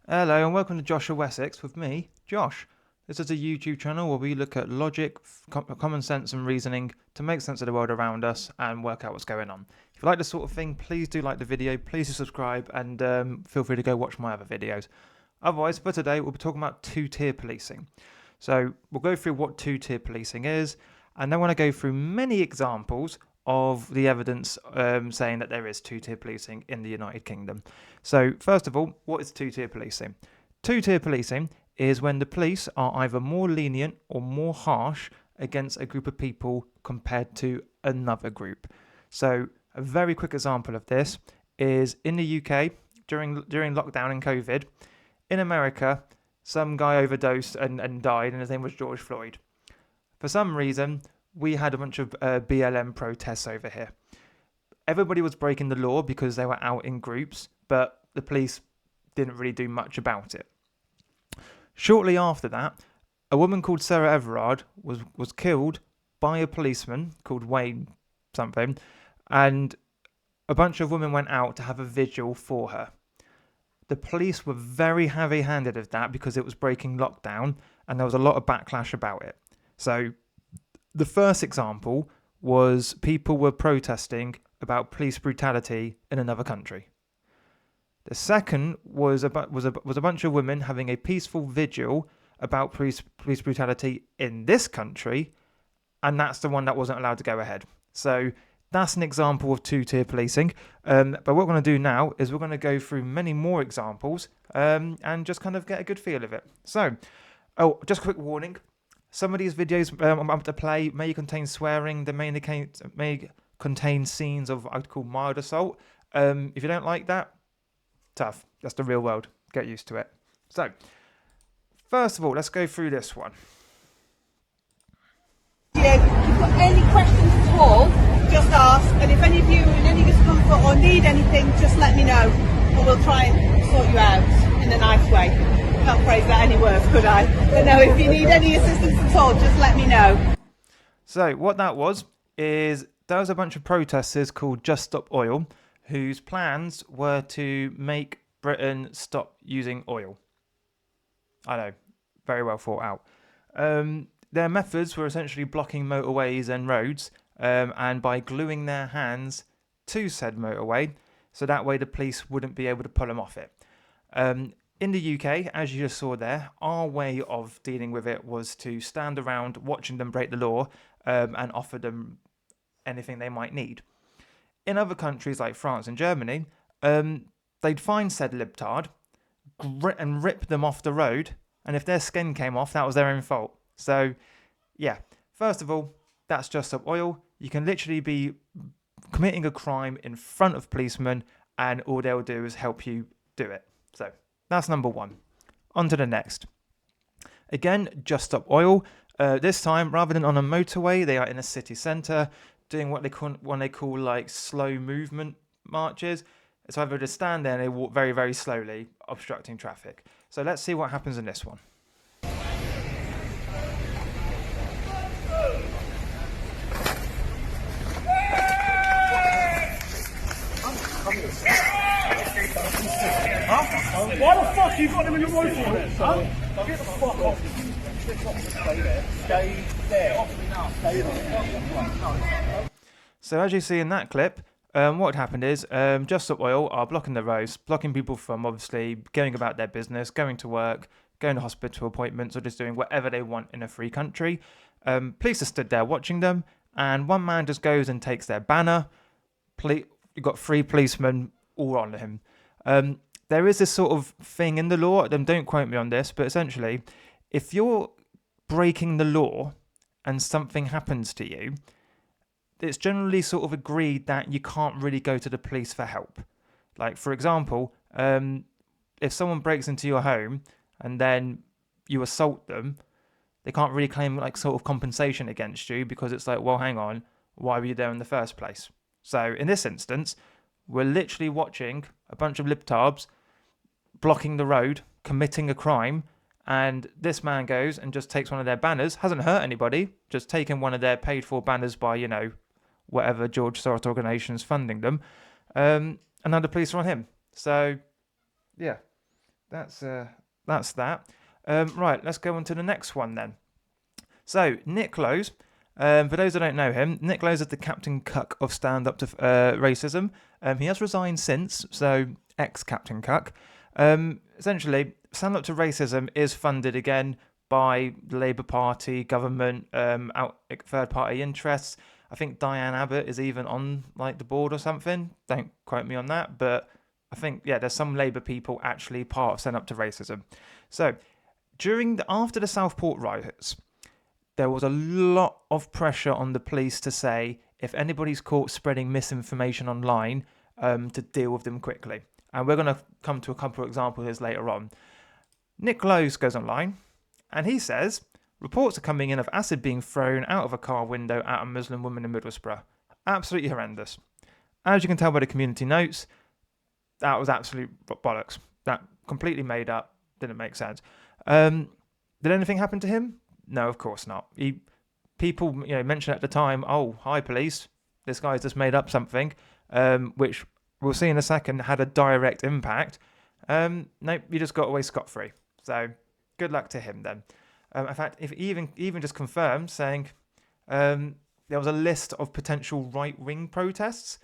Hello and welcome to Joshua Wessex with me, Josh. This is a YouTube channel where we look at logic, common sense and reasoning to make sense of the world around us and work out what's going on. If you like this sort of thing, please do like the video, please do subscribe and feel free to go watch my other videos. Otherwise, for today, we'll be talking about two-tier policing. So we'll go through what two-tier policing is, and then I want to go through many examples of the evidence saying that there is two-tier policing in the United Kingdom. So first of all, what is two-tier policing? Two-tier policing is when the police are either more lenient or more harsh against a group of people compared to another group. So a very quick example of this is in the UK during lockdown and COVID. In America, some guy overdosed and died, and his name was George Floyd. For some reason, we had a bunch of BLM protests over here. Everybody was breaking the law because they were out in groups, but the police didn't really do much about it. Shortly after that, a woman called Sarah Everard was killed by a policeman called Wayne something, and a bunch of women went out to have a vigil for her. The police were very heavy-handed of that because it was breaking lockdown, and there was a lot of backlash about it. So the first example was people were protesting about police brutality in another country. The second was a bunch of women having a peaceful vigil about police brutality in this country, and that's the one that wasn't allowed to go ahead. So that's an example of two-tier policing. But what we're going to do now is we're going to go through many more examples and just kind of get a good feel of it. So, just a quick warning. Some of these videos I'm about to play may contain swearing. They may contain scenes of what I'd call mild assault. If you don't like that, tough. That's the real world. Get used to it. So, first of all, let's go through this one. If you've got any questions at all, just ask. And if any of you in any discomfort or need anything, just let me know. And we'll try and sort you out in a nice way. Can't phrase that any worse, could I? But no, if you need any assistance at all, just let me know. So what that was is there was a bunch of protesters called Just Stop Oil whose plans were to make Britain stop using oil. I know, very well thought out. Their methods were essentially blocking motorways and roads and by gluing their hands to said motorway, so that way the police wouldn't be able to pull them off it. In the UK, as you just saw there, our way of dealing with it was to stand around watching them break the law and offer them anything they might need. In other countries like France and Germany, they'd find said libtard and rip them off the road, and if their skin came off, that was their own fault. So, yeah, first of all, that's Just Stop Oil. You can literally be committing a crime in front of policemen, and all they'll do is help you do it. So, that's number one. On to the next. Again, Just Stop Oil. This time, rather than on a motorway, they are in a city centre doing what they call like slow movement marches. It's either to stand there and they walk very, very slowly, obstructing traffic. So let's see what happens in this one. Huh? Why the fuck you got them in the road for it? Huh? Get the fuck off. Stay there. Stay there. Stay there. So as you see in that clip, what happened is Just Stop Oil are blocking the roads, blocking people from obviously going about their business, going to work, going to hospital appointments, or just doing whatever they want in a free country. Police are stood there watching them, and one man just goes and takes their banner. You've got 3 policemen all on him. There is this sort of thing in the law, don't quote me on this, but essentially, if you're breaking the law and something happens to you, it's generally sort of agreed that you can't really go to the police for help. Like, for example, if someone breaks into your home and then you assault them, they can't really claim like sort of compensation against you because it's like, well, hang on, why were you there in the first place? So in this instance, we're literally watching a bunch of libtards blocking the road, committing a crime, and this man goes and just takes one of their banners, hasn't hurt anybody, just taken one of their paid for banners by, whatever George Soros organisation's funding them, and now the police are on him. So, yeah, that's that. Right, let's go on to the next one then. So Nick Lowe's, for those who don't know him, Nick Lowe's is the Captain Cuck of Stand Up to Racism. He has resigned since, so ex-Captain Cuck. Essentially, Stand Up to Racism is funded again by the Labour Party, government, third-party interests. I think Diane Abbott is even on like the board or something. Don't quote me on that, but I think there's some Labour people actually part of Stand Up to Racism. So after the Southport riots, there was a lot of pressure on the police to say if anybody's caught spreading misinformation online, to deal with them quickly. And we're going to come to a couple of examples of this later on. Nick Lowe's goes online and he says, reports are coming in of acid being thrown out of a car window at a Muslim woman in Middlesbrough. Absolutely horrendous. As you can tell by the community notes, that was absolute bollocks. That completely made up, didn't make sense. Did anything happen to him? No, of course not. People mentioned at the time, oh, hi police, this guy's just made up something, which we'll see in a second had a direct impact. Nope, you just got away scot-free. So good luck to him then. In fact, if even just confirmed, saying there was a list of potential right-wing protests.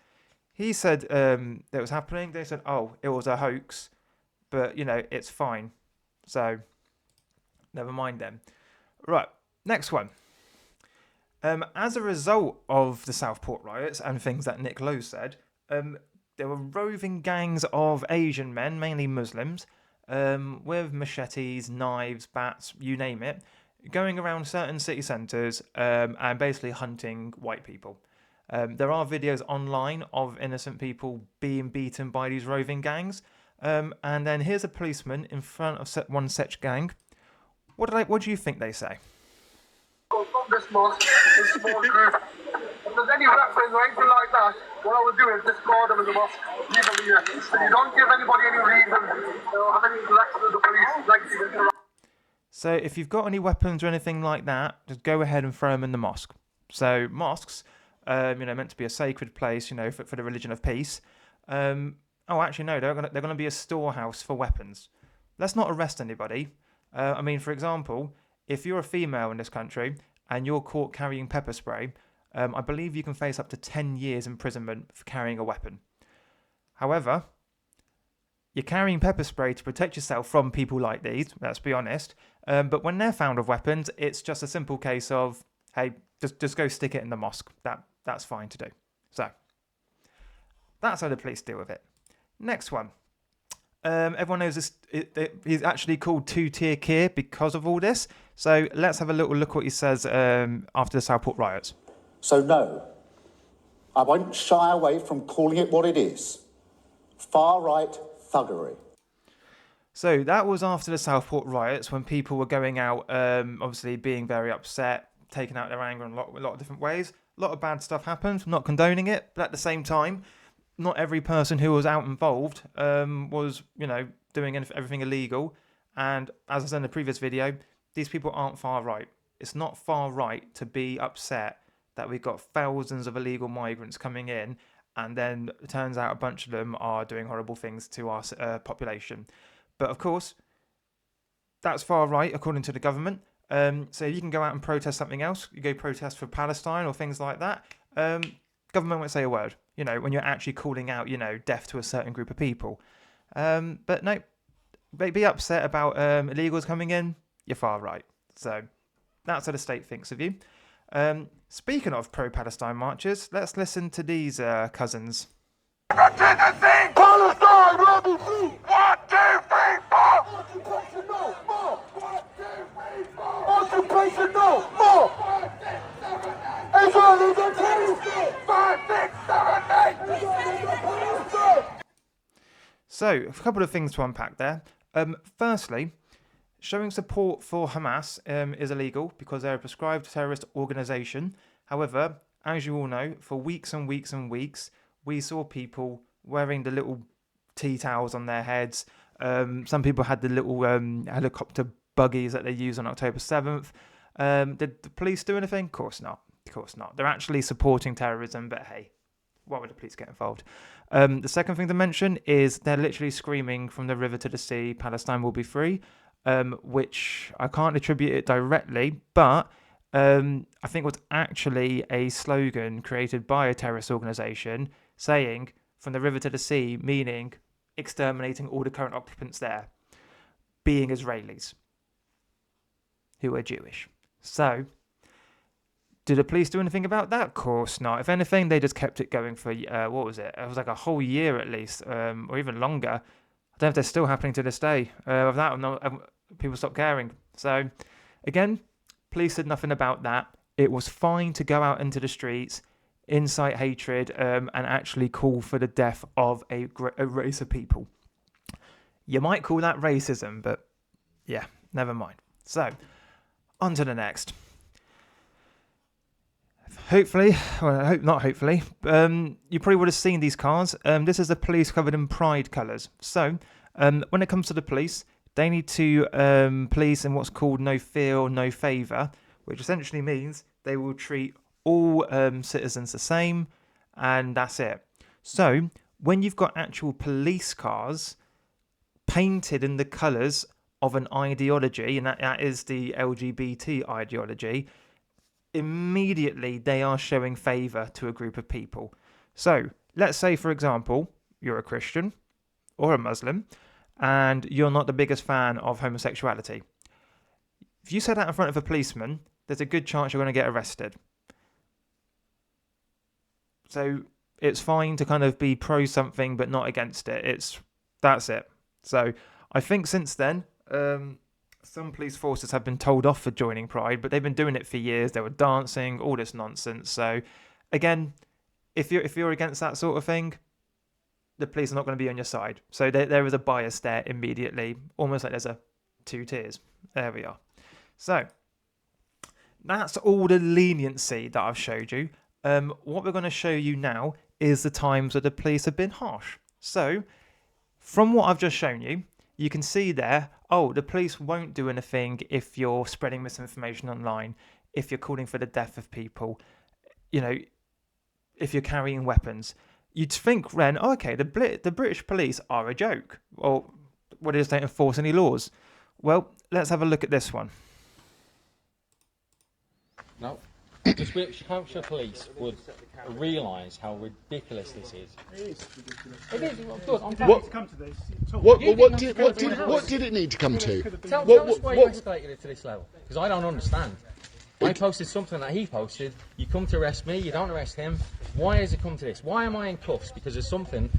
He said that was happening. They said, oh, it was a hoax, but, it's fine. So never mind then. Right, next one. As a result of the Southport riots and things that Nick Lowe said, there were roving gangs of Asian men, mainly Muslims, with machetes, knives, bats, you name it, going around certain city centres and basically hunting white people. There are videos online of innocent people being beaten by these roving gangs. And then here's a policeman in front of one such gang. What do you think they say? This mosque, this small group. If there's any weapons or anything like that, what I would do is discard them in the mosque, leave them here. And you don't give anybody any reason or have any interaction with the police, like you interact. So if you've got any weapons or anything like that, just go ahead and throw them in the mosque. So mosques, meant to be a sacred place, for the religion of peace. Actually, no, they're gonna be a storehouse for weapons. Let's not arrest anybody. For example, if you're a female in this country and you're caught carrying pepper spray, I believe you can face up to 10 years imprisonment for carrying a weapon. However, you're carrying pepper spray to protect yourself from people like these, let's be honest. But when they're found with weapons, it's just a simple case of, hey, just go stick it in the mosque. That's fine to do. So, that's how the police deal with it. Next one. Everyone knows this. He's actually called Two-Tier Keir because of all this. So let's have a little look what he says after the Southport riots. So no, I won't shy away from calling it what it is. Far-right thuggery. So that was after the Southport riots when people were going out, obviously being very upset, taking out their anger in a lot of different ways. A lot of bad stuff happened, not condoning it, but at the same time, not every person who was out involved was, doing everything illegal. And as I said in the previous video, these people aren't far right. It's not far right to be upset that we've got thousands of illegal migrants coming in, and then it turns out a bunch of them are doing horrible things to our population. But of course, that's far right according to the government. So you can go out and protest something else. You go protest for Palestine or things like that. Government won't say a word, when you're actually calling out, death to a certain group of people. But no, be upset about illegals coming in, you're far right. So that's how the state thinks of you. Speaking of pro-Palestine marches, let's listen to these cousins. Palestine will be free! 1, 2, 3, 4! Occupation no more! 1, 2, 3, 4! Occupation no more! 5, 6, 7, 8! Israel is a terrorist state! 5, 6, 7, 8! Israel is a terrorist state! So, a couple of things to unpack there. Firstly, showing support for Hamas is illegal because they're a prescribed terrorist organisation. However, as you all know, for weeks and weeks and weeks, we saw people wearing the little tea towels on their heads. Some people had the little helicopter buggies that they used on October 7th. Did the police do anything? Of course not. Of course not. They're actually supporting terrorism, but hey, why would the police get involved? The second thing to mention is they're literally screaming from the river to the sea, Palestine will be free, which I can't attribute it directly, but I think was actually a slogan created by a terrorist organisation saying from the river to the sea, meaning exterminating all the current occupants there, being Israelis who are Jewish. So, did the police do anything about that? Of course not. If anything, they just kept it going for, what was it? It was like a whole year at least, or even longer. I don't know if they're still happening to this day. Of that, people stopped caring. So, again, police did nothing about that. It was fine to go out into the streets, incite hatred, and actually call for the death of a race of people. You might call that racism, but yeah, never mind. So, on to the next. Hopefully, well, I hope not hopefully, you probably would have seen these cars. This is the police covered in pride colours. So, when it comes to the police, they need to police in what's called no fear or no favour, which essentially means they will treat all citizens the same, and that's it. So, when you've got actual police cars painted in the colours of an ideology, and that is the LGBT ideology, immediately they are showing favour to a group of people. So, let's say, for example, you're a Christian or a Muslim, and you're not the biggest fan of homosexuality. If you say that in front of a policeman, there's a good chance you're going to get arrested. So, it's fine to kind of be pro something but not against it. That's it. So, I think since then, some police forces have been told off for joining Pride, but they've been doing it for years. They were dancing, all this nonsense. So, again, if you're against that sort of thing, the police are not going to be on your side. So there is a bias there immediately, almost like there's a two tiers. There we are. So that's all the leniency that I've showed you. What we're going to show you now is the times that the police have been harsh. So from what I've just shown you, you can see there, the police won't do anything if you're spreading misinformation online, if you're calling for the death of people, if you're carrying weapons. You'd think then, okay, the British police are a joke. Or what is, they enforce any laws? Well, let's have a look at this one. No. The British Hampshire police would realise how ridiculous this is. It is. Good. I'm glad to come to this. What did it need to come to? Tell us why you escalated it to this level. Because I don't understand. I posted something that he posted. You come to arrest me. You don't arrest him. Why has it come to this? Why am I in cuffs? Because there's something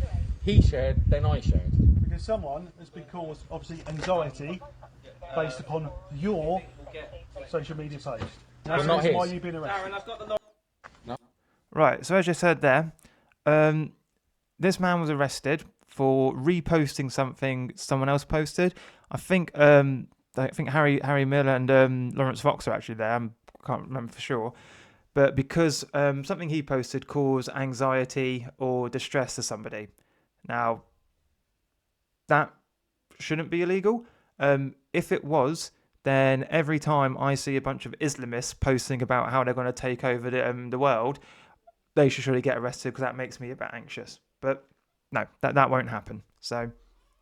he shared, then I shared. Because someone has been caused, obviously, anxiety based upon your social media post. That's not his. Why you've been arrested. Right, so as you said there, this man was arrested for reposting something someone else posted. I think Harry Miller and Lawrence Fox are actually there. I can't remember for sure. But because something he posted caused anxiety or distress to somebody. Now, that shouldn't be illegal. If it was, then every time I see a bunch of Islamists posting about how they're going to take over the world, they should surely get arrested because that makes me a bit anxious. But no, that won't happen. So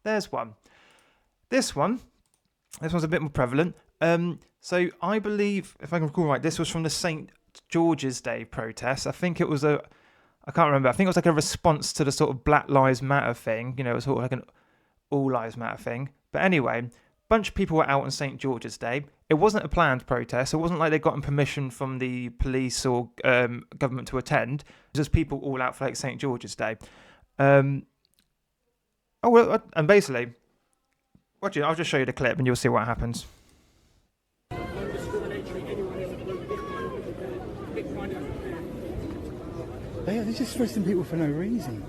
there's one. This one's a bit more prevalent. So I believe, if I can recall right, this was from the St. George's Day protest. I think it was I can't remember. I think it was like a response to the sort of Black Lives Matter thing. It was sort of like an All Lives Matter thing. But anyway, a bunch of people were out on St. George's Day. It wasn't a planned protest. It wasn't like they gotten permission from the police or government to attend. It was just people all out for like St. George's Day. And basically, I'll just show you the clip and you'll see what happens. They're just arresting people for no reason.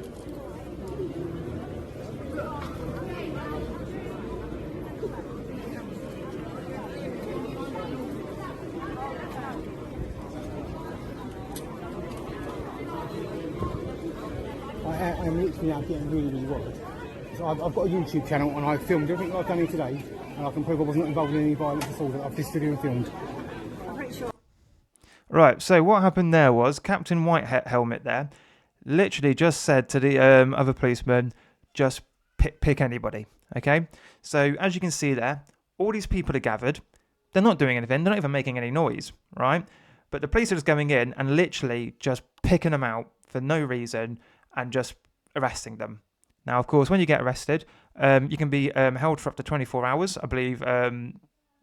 I'm literally now getting really worried. So I've got a YouTube channel and I filmed everything I've done here today, and I can prove I wasn't involved in any violence at all. That I've just stood here and filmed. Right, so what happened there was Captain White Helmet there literally just said to the other policeman, just pick anybody. Okay, so as you can see there, all these people are gathered. They're not doing anything. They're not even making any noise, right? But the police are just going in and literally just picking them out for no reason and just arresting them. Now, of course, when you get arrested, you can be held for up to 24 hours, I believe,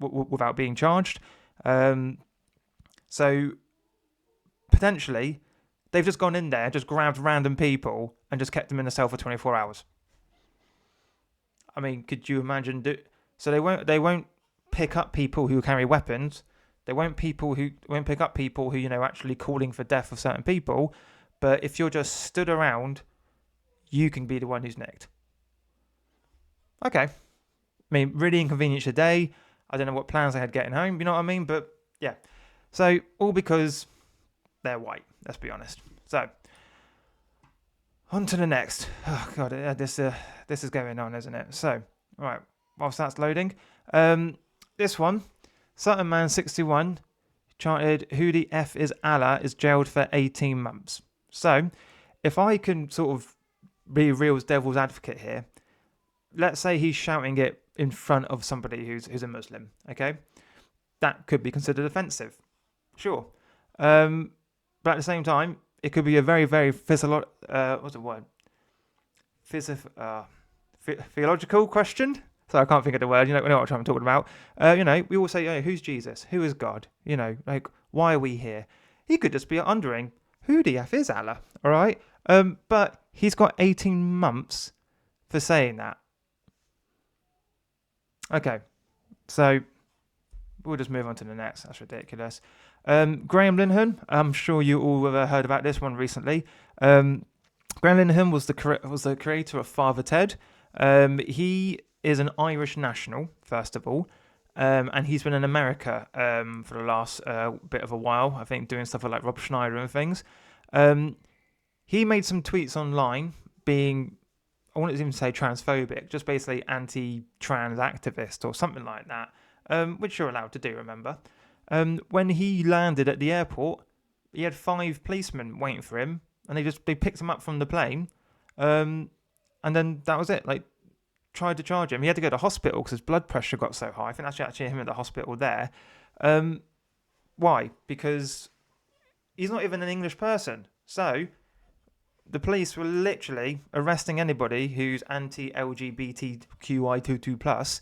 without being charged. So potentially, they've just gone in there, just grabbed random people and just kept them in a cell for 24 hours. I mean, could you imagine? So they won't pick up people who carry weapons. They won't pick up people who, actually calling for death of certain people. But if you're just stood around, you can be the one who's nicked. Okay. I mean, really inconvenience your day. I don't know what plans they had getting home, you know what I mean? But yeah. So all because they're white, let's be honest. So on to the next. Oh god, this is going on, isn't it? So, right, whilst that's loading, this one, certain man 61 chanted, "Who the F is Allah?" is jailed for 18 months. So, if I can sort of be real devil's advocate here, let's say he's shouting it in front of somebody who's a Muslim, okay? That could be considered offensive, sure. But at the same time, it could be a very, very theological question. So I can't think of the word. You know what I'm talking about. We all say, who's Jesus? Who is God? Why are we here? He could just be wondering, who the F is Allah? All right. But he's got 18 months for saying that. Okay. So we'll just move on to the next. That's ridiculous. Graham Linehan, I'm sure you all have heard about this one recently. Graham Linehan was the creator of Father Ted. He is an Irish national, first of all, and he's been in America for the last bit of a while, I think, doing stuff like Rob Schneider and things. He made some tweets online being, I wouldn't even say transphobic, just basically anti-trans activist or something like that, which you're allowed to do, remember. When he landed at the airport, he had 5 policemen waiting for him, and they picked him up from the plane, and then that was it. Tried to charge him. He had to go to hospital because his blood pressure got so high. I think that's actually him at the hospital there. Why? Because he's not even an English person. So the police were literally arresting anybody who's anti-LGBTQI22+,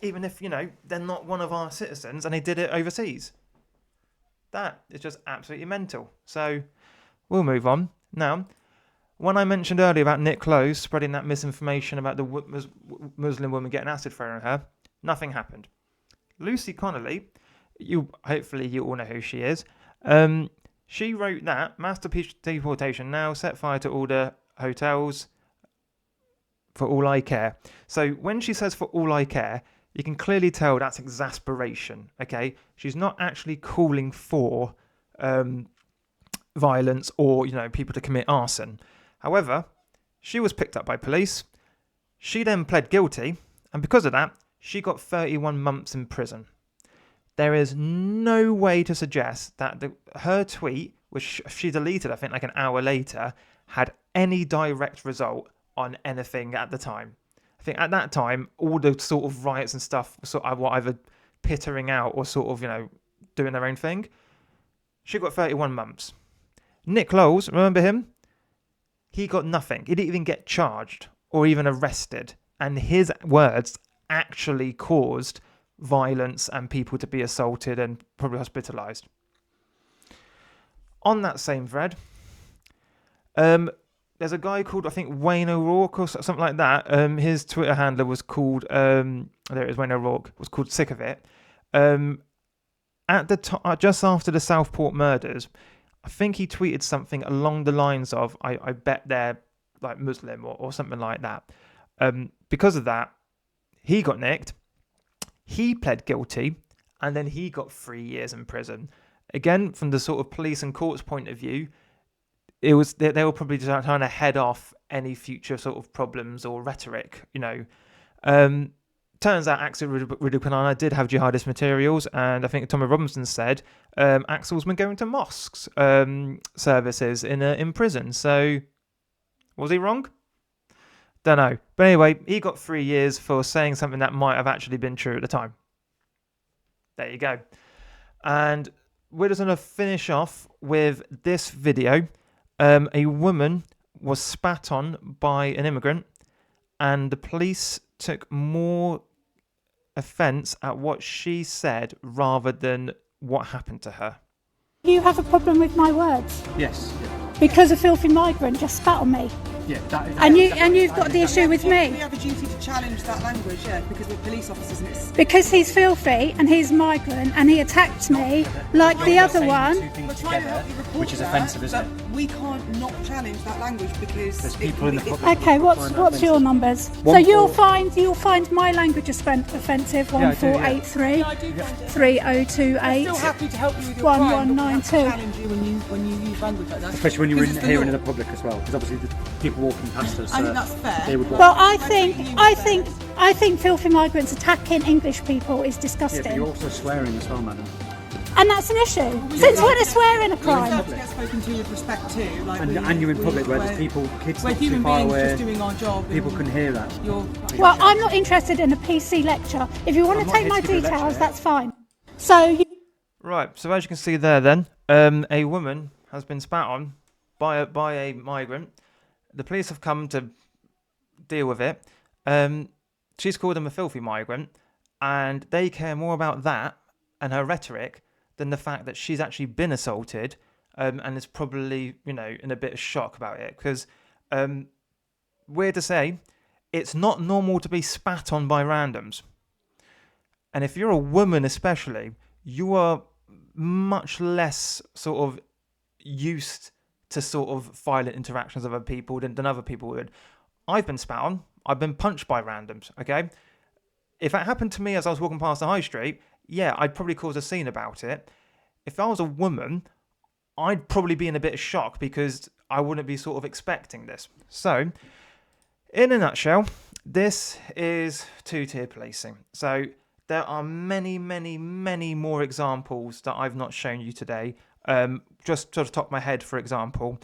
even if, they're not one of our citizens and they did it overseas. That is just absolutely mental. So we'll move on. Now, when I mentioned earlier about Nick Close spreading that misinformation about the Muslim woman getting acid thrown at her, nothing happened. Lucy Connolly, hopefully you all know who she is, she wrote that mass deportation now, set fire to all the hotels, for all I care. So when she says for all I care, you can clearly tell that's exasperation, okay? She's not actually calling for violence or, people to commit arson. However, she was picked up by police. She then pled guilty, and because of that, she got 31 months in prison. There is no way to suggest that her tweet, which she deleted, I think, like an hour later, had any direct result on anything at the time. I think at that time, all the sort of riots and stuff were either pittering out or sort of, doing their own thing. She got 31 months. Nick Lowes, remember him? He got nothing. He didn't even get charged or even arrested. And his words actually caused violence and people to be assaulted and probably hospitalised. On that same thread, there's a guy called, I think, Wayne O'Rourke or something like that. His Twitter handler was called, there it is, Wayne O'Rourke, was called Sick of It. At the just after the Southport murders, I think he tweeted something along the lines of, I bet they're like Muslim or something like that. Because of that, he got nicked. He pled guilty, and then he got 3 years in prison. Again, from the sort of police and courts point of view, it was they were probably just trying to head off any future sort of problems or rhetoric, to turns out Axel Rudupanana did have jihadist materials, and I think Tommy Robinson said Axel's been going to mosques services in prison. So was he wrong? Don't know. But anyway, he got 3 years for saying something that might have actually been true at the time. There you go. And we're just going to finish off with this video. A woman was spat on by an immigrant, and the police took more offence at what she said rather than what happened to her. You have a problem with my words Yes. because a filthy migrant just spat on me, Yeah. and you've got the issue with We me have a duty to challenge that language, yeah, because we're police officers and it's... because he's filthy and he's a migrant and he attacked me like the other one. We're trying to help you report which is that, offensive, isn't but we can't not challenge that language because... There's people in the public. Okay, what's your numbers? So you'll find my language offensive. 1483 I do find it... 3028 I'm still happy to help you with your crime, but we have to 1192. challenge you when you use language like that. Especially when you're Because it's the here law. in the public as well, because obviously the people walking past us, I think that's fair. they would walk. Well, I think filthy migrants attacking English people is Yeah, disgusting, but you're also swearing as well, madam. and that's an issue. Since when is swearing a You crime? deserve to get spoken to with respect too. Like And you're in public where there's people, kids we're not too human far beings away, just doing our job. people and can hear that. You're... Well, I'm not interested in a PC lecture. If you want I'm to not take here my to give you a details, lecture. that's fine. So you Right, so as you can see there then, a woman has been spat on by a migrant. The police have come to deal with it. She's called him a filthy migrant, and they care more about that and her rhetoric than the fact that she's actually been assaulted, and is probably, in a bit of shock about it. Because, weird to say, it's not normal to be spat on by randoms. And if you're a woman especially, you are much less sort of used to sort of violent interactions with other people than other people would. I've been spat on. I've been punched by randoms, okay? If that happened to me as I was walking past the high street, yeah, I'd probably cause a scene about it. If I was a woman, I'd probably be in a bit of shock because I wouldn't be sort of expecting this. So, in a nutshell, this is two-tier policing. So, there are many, many, many more examples that I've not shown you today. Just to the top of my head, for example,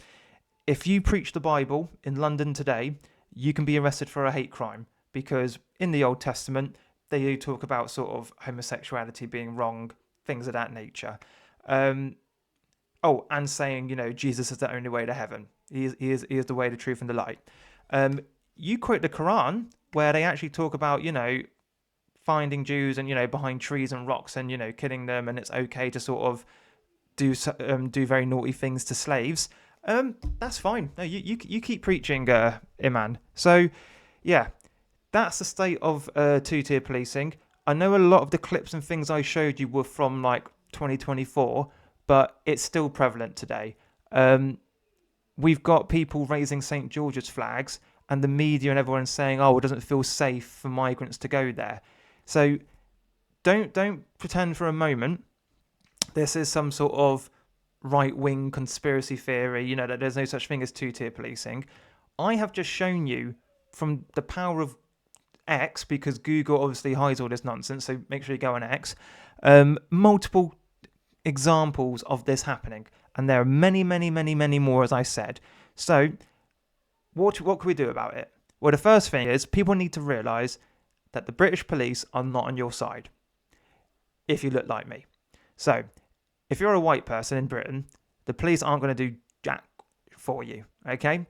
if you preach the Bible in London today, you can be arrested for a hate crime because in the Old Testament, they do talk about sort of homosexuality being wrong, things of that nature. And saying, Jesus is the only way to heaven. He is the way, the truth, and the light. You quote the Quran, where they actually talk about, finding Jews and, behind trees and rocks and, killing them, and it's okay to sort of do very naughty things to slaves. That's fine. No, you keep preaching, Iman. So, yeah, that's the state of two-tier policing. I know a lot of the clips and things I showed you were from like 2024, but it's still prevalent today. We've got people raising St. George's flags, and the media and everyone saying, "Oh, it doesn't feel safe for migrants to go there." So, don't pretend for a moment this is some sort of right-wing conspiracy theory, that there's no such thing as two-tier policing. I have just shown you from the power of X, because Google obviously hides all this nonsense, so make sure you go on X, multiple examples of this happening. And there are many, many, many, many more, as I said. So, what can we do about it? Well, the first thing is people need to realise that the British police are not on your side, if you look like me. So, if you're a white person in Britain, the police aren't going to do jack for you, okay?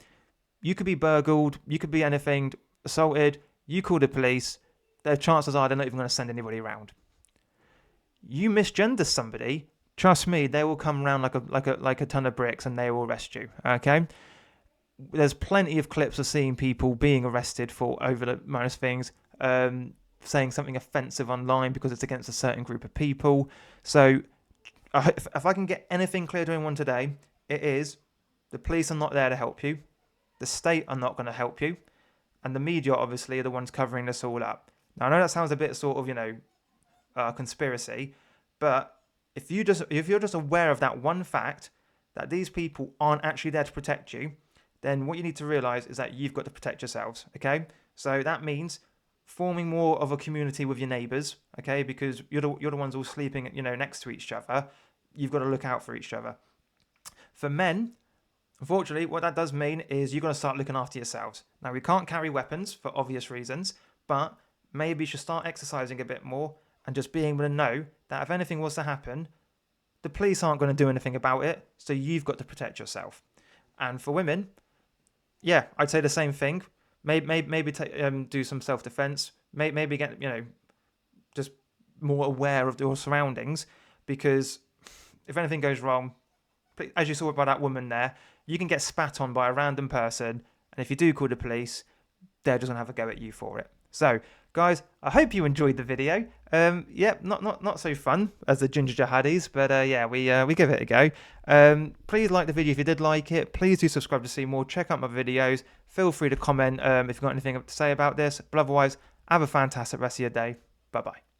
You could be burgled, you could be anything, assaulted, you call the police, the chances are they're not even going to send anybody around. You misgender somebody, trust me, they will come around like a ton of bricks and they will arrest you, okay? There's plenty of clips of seeing people being arrested for over the most things, saying something offensive online because it's against a certain group of people. So, if I can get anything clear to anyone today, it is the police are not there to help you. The state are not going to help you. And the media, obviously, are the ones covering this all up. Now, I know that sounds a bit sort of, conspiracy. But if you're just aware of that one fact, that these people aren't actually there to protect you, then what you need to realise is that you've got to protect yourselves, okay? So that means forming more of a community with your neighbours, okay, because you're the ones all sleeping, next to each other. You've got to look out for each other. For men, unfortunately, what that does mean is you've got to start looking after yourselves. Now, we can't carry weapons for obvious reasons, but maybe you should start exercising a bit more and just being able to know that if anything was to happen, the police aren't going to do anything about it, so you've got to protect yourself. And for women, yeah, I'd say the same thing. Maybe do some self-defense. Maybe get, just more aware of your surroundings, because if anything goes wrong, as you saw by that woman there, you can get spat on by a random person, and if you do call the police, they're just going to have a go at you for it. So, guys, I hope you enjoyed the video. Yeah, not so fun as the Ginger Jihadis, but yeah, we give it a go. Please like the video if you did like it. Please do subscribe to see more. Check out my videos. Feel free to comment if you've got anything to say about this. But otherwise, have a fantastic rest of your day. Bye-bye.